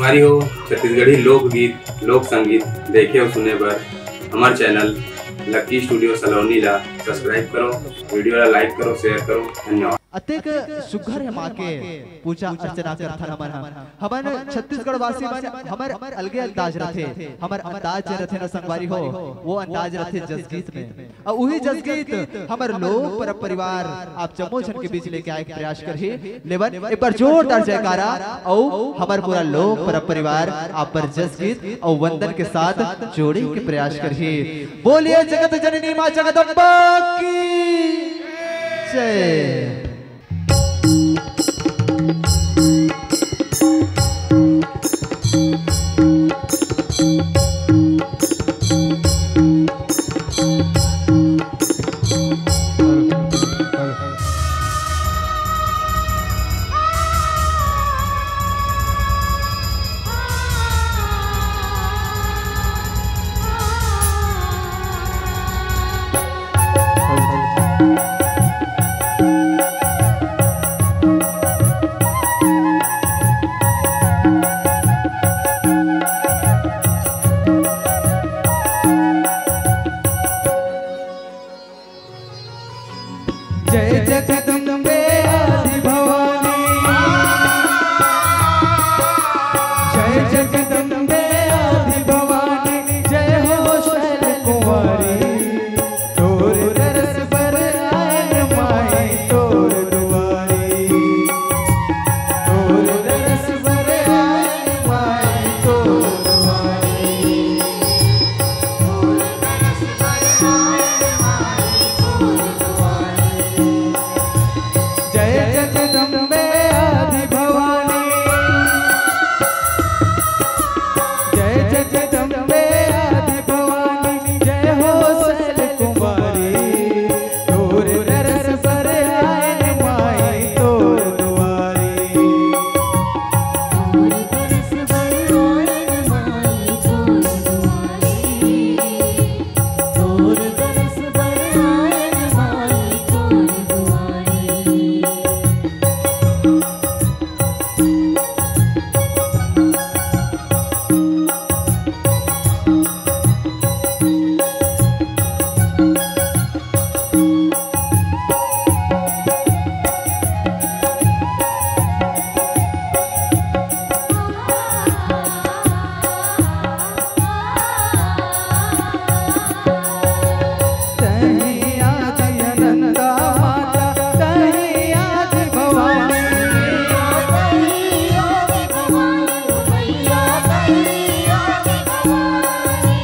संगवारी हो छत्तीसगढ़ी लोकगीत लोक संगीत देखे और सुने बर हमारे चैनल लकी स्टूडियो सलोनी ला सब्सक्राइब करो, वीडियो ला लाइक करो, शेयर करो। धन्यवाद। अतेक सुघर माँ के पूजा अर्चना करथन हमन छत्तीसगढ़ वासी मन हमर अलगे अंदाज रथे, हमर अंदाज रथे न संगवारी हो वो अंदाज रथे जसगीत में। और वही जसगीत हमर लोक पर परिवार आप जम्मो जन के बीच लेके आए के प्रयास करही लेवन एक बार जोरदार जयकारा और हमर पूरा लोक पर परिवार आप पर जसगीत और वंदन के साथ जोड़े के प्रयास करही। बोलिए जगत जननी मां जगदम्बा की जय। जय जगदम्बे आदि भवानी, जय जगदम्बे आदि भवानी, जय हो शैल कुंवारी। तोर दरस पर आए माई तोर दुआरी, तोर दरस पर आए माई तोर दुआरी, तोर दरस पर आए माई तोर दुआरी। जय जगदम्बे आदि भवानी, जय जगदम्बे आदि भवानी, जय हो शैल कुंवारी। तोर दरस पर आए माई तोर दुआरी, तोर दरस पर आए माई तोर दुआरी, तोर दरस पर आए माई तोर दुआरी। कहीं आदि अनंता माता, कहीं आदि भवानी, कहीं आदि भवानी भैया, कहीं आदि भवानी।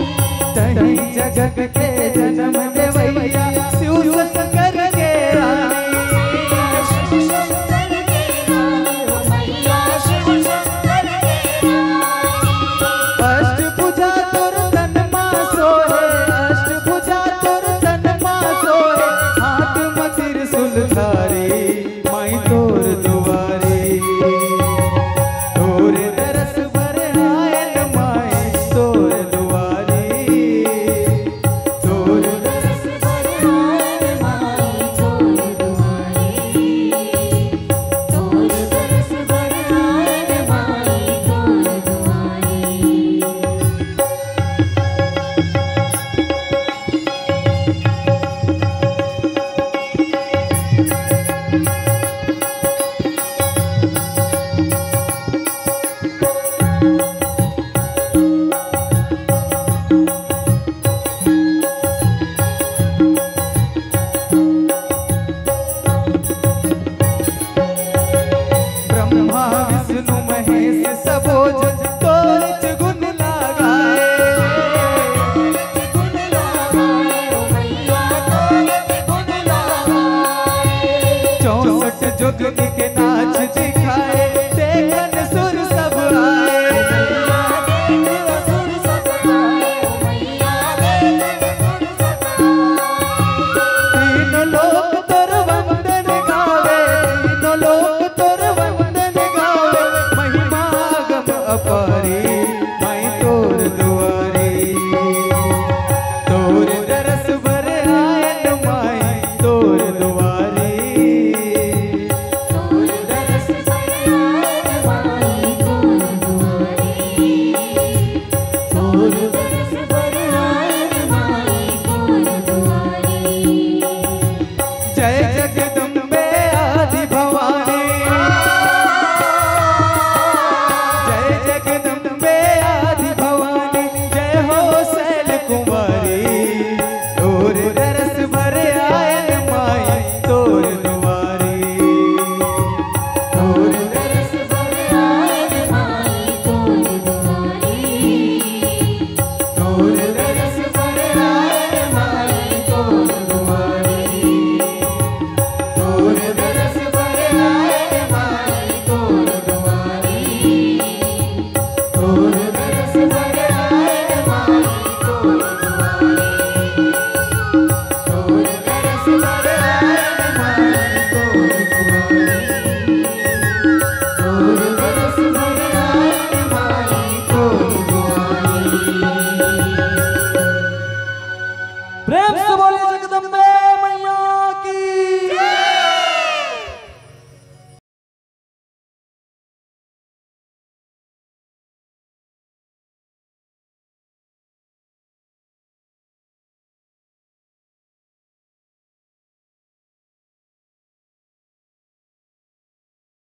कहीं जगत के जन्म देवैया शिव शंकर के रानी, शिव शंकर के रानी भैया, शिव शंकर के रानी। अष्टभुजा तोर तन मां सोहे, अष्टभुजा तोर तन मां सोहे, हाथ में त्रिशूल धारी माई तोर दुआरी। तोर दरस पर आए माई तोर दुआरी, तोर दरस पर आए माई तोर दुआरी, तोर दरस पर आए माई तोर दुआरी। ब्रह्मा विष्णु महेश सबोज तोर गुण लगाए, गुण लगाए भैया तोर गुण लगाए। 64 जुग के नाच दिखाए,